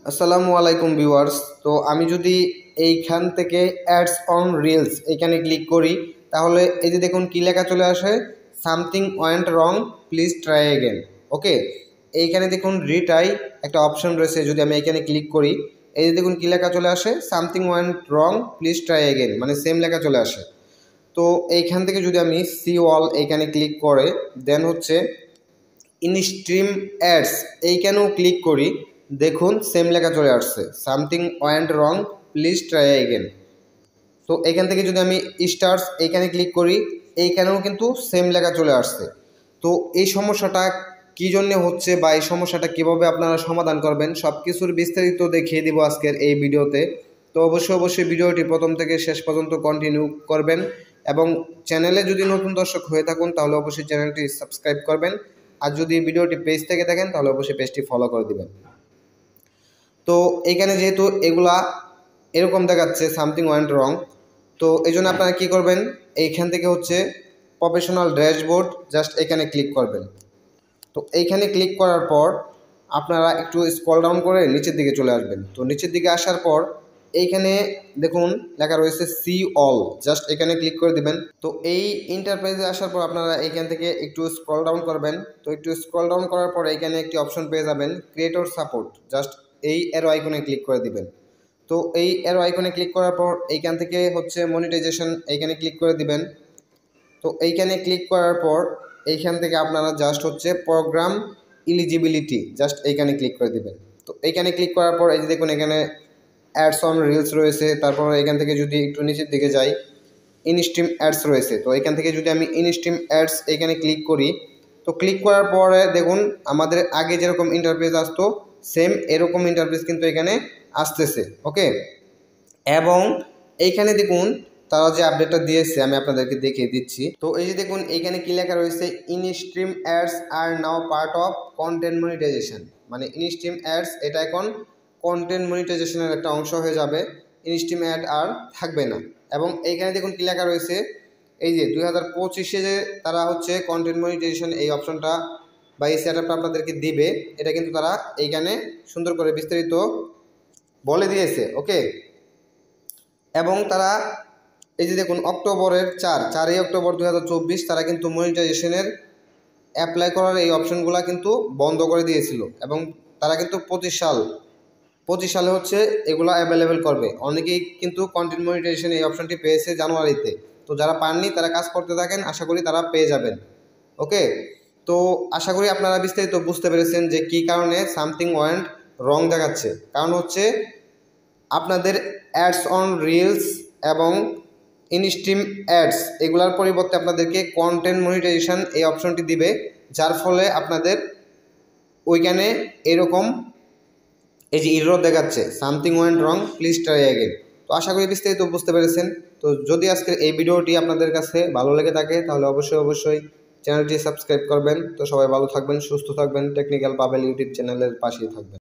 আসসালামু আলাইকুম ভিউয়ার্স। তো আমি যদি এইখান থেকে অ্যাডস অন রিলস এইখানে ক্লিক করি, তাহলে এই যে দেখুন কি লেখা চলে আসে, something went wrong, please try again. Okay, এইখানে দেখুন রিট্রাই একটা অপশন রয়েছে। যদি আমি এখানে ক্লিক করি, এই যে দেখুন কি লেখা চলে আসে, something went wrong, please try again, মানে সেম লেখা চলে আসে। তো এইখান থেকে যদি আমি সি অল এইখানে ক্লিক করে দেন হচ্ছে ইনস্ট্রিম অ্যাডস এইখানেও ক্লিক করি, দেখুন সেম লেখা চলে আসছে, something went wrong, please try again. তো এখান থেকে যদি আমি স্টার্স এইখানে ক্লিক করি, এইখানেও কিন্তু সেম লেখা চলে আসছে। তো এই সমস্যাটা কী জন্যে হচ্ছে বা এই সমস্যাটা কীভাবে আপনারা সমাধান করবেন সব কিছুর বিস্তারিত দেখিয়ে দিব আজকের এই ভিডিওতে। তো অবশ্যই ভিডিওটি প্রথম থেকে শেষ পর্যন্ত কন্টিনিউ করবেন এবং চ্যানেলে যদি নতুন দর্শক হয়ে থাকুন তাহলে অবশ্যই চ্যানেলটি সাবস্ক্রাইব করবেন। আর যদি ভিডিওটি পেজ থেকে দেখেন তাহলে অবশ্যই পেজটি ফলো করে দিবেন। তো এইখানে যেহেতু এগুলা এরকম দেখাচ্ছে সামথিং ওয়েন্ট রং, তো এই জন্য আপনারা কী করবেন, এইখান থেকে হচ্ছে প্রফেশনাল ড্যাশবোর্ড জাস্ট এখানে ক্লিক করবেন। তো এইখানে ক্লিক করার পর আপনারা একটু স্ক্রল ডাউন করে নিচের দিকে চলে আসবেন। তো নিচের দিকে আসার পর এইখানে দেখুন লেখা রয়েছে সি অল, জাস্ট এখানে ক্লিক করে দিবেন। তো এই ইন্টারপ্রাইজে আসার পর আপনারা এইখান থেকে একটু স্ক্রল ডাউন করবেন। তো একটু স্ক্রল ডাউন করার পর এইখানে একটি অপশন পেয়ে যাবেন ক্রিয়েটর সাপোর্ট, জাস্ট এই অ্যারো আইকনে ক্লিক করে দিবেন। তো এই অ্যারো আইকনে ক্লিক করার পর এইখান থেকে হচ্ছে মনিটাইজেশন এইখানে ক্লিক করে দিবেন। তো এইখানে ক্লিক করার পর এইখান থেকে আপনারা জাস্ট হচ্ছে প্রোগ্রাম ইলিজিবিলিটি, জাস্ট এইখানে ক্লিক করে দিবেন। তো এইখানে ক্লিক করার পর এই যে দেখুন এখানে অ্যাডস অন রিলস রয়েছে। তারপর এখান থেকে যদি একটু নিচের দিকে যাই, ইনস্ট্রিম অ্যাডস রয়েছে। তো এখান থেকে যদি আমি ইনস্ট্রিম অ্যাডস এখানে ক্লিক করি, তো ক্লিক করার পরে দেখুন আমাদের আগে যেরকম ইন্টারফেস আসতো সেম এরকম ইন্টারফেস কিন্তু এখানে আসতেছে। ওকে, এবং এইখানে দেখুন তারা যে আপডেটটা দিয়েছে আমি আপনাদেরকে দেখিয়ে দিচ্ছি। তো এই যে দেখুন এইখানে কি লেখা রয়েছে, instream ads are now part of content monetization, মানে ইনস্ট্রিম অ্যাডস এটা এখন কন্টেন্ট মনিটাইজেশনের একটা অংশ হয়ে যাবে, ইনস্ট্রিম অ্যাড আর থাকবে না। এবং এইখানে দেখুন কি লেখা রয়েছে, এই যে 2025-এ যে তারা হচ্ছে কন্টেন্ট মনিটাইজেশন এই অপশনটা বা এই সেটআপটা আপনাদেরকে দিবে, এটা কিন্তু তারা এইখানে সুন্দর করে বিস্তারিত বলে দিয়েছে। ওকে, এবং তারা এই যে দেখুন অক্টোবরের 4ই অক্টোবর 2024 তারা কিন্তু মনিটাইজেশনের অ্যাপ্লাই করার এই অপশনগুলো কিন্তু বন্ধ করে দিয়েছিল এবং তারা কিন্তু 25 সালে হচ্ছে এগুলো অ্যাভেলেবেল করবে। অনেকেই কিন্তু কন্টেন্ট মনিটাইজেশন এই অপশনটি পেয়েছে জানুয়ারিতে। তো যারা পাননি তারা কাজ করতে থাকেন, আশা করি তারা পেয়ে যাবেন। ওকে, তো আশা করি আপনারা বিস্তারিত বুঝতে পেরেছেন যে কী কারণে সামথিং ওয়েন্ট রং দেখাচ্ছে। কারণ হচ্ছে আপনাদের অ্যাডস অন রিলস এবং ইনস্ট্রিম অ্যাডস এগুলার পরিবর্তে আপনাদেরকে কন্টেন্ট মনিটাইজেশন এই অপশনটি দিবে, যার ফলে আপনাদের ওইখানে এরকম এই যে ইরর দেখাচ্ছে something went wrong, please try again. তো আশা করি বিস্তারিত বুঝতে পেরেছেন। তো যদি আজকের এই ভিডিওটি আপনাদের কাছে ভালো লেগে থাকে তাহলে অবশ্যই চ্যানেলটি সাবস্ক্রাইব করবেন। তো সবাই ভালো থাকবেন, সুস্থ থাকবেন, টেকনিক্যাল পাবেল ইউটিউব চ্যানেলের পাশেই থাকবেন।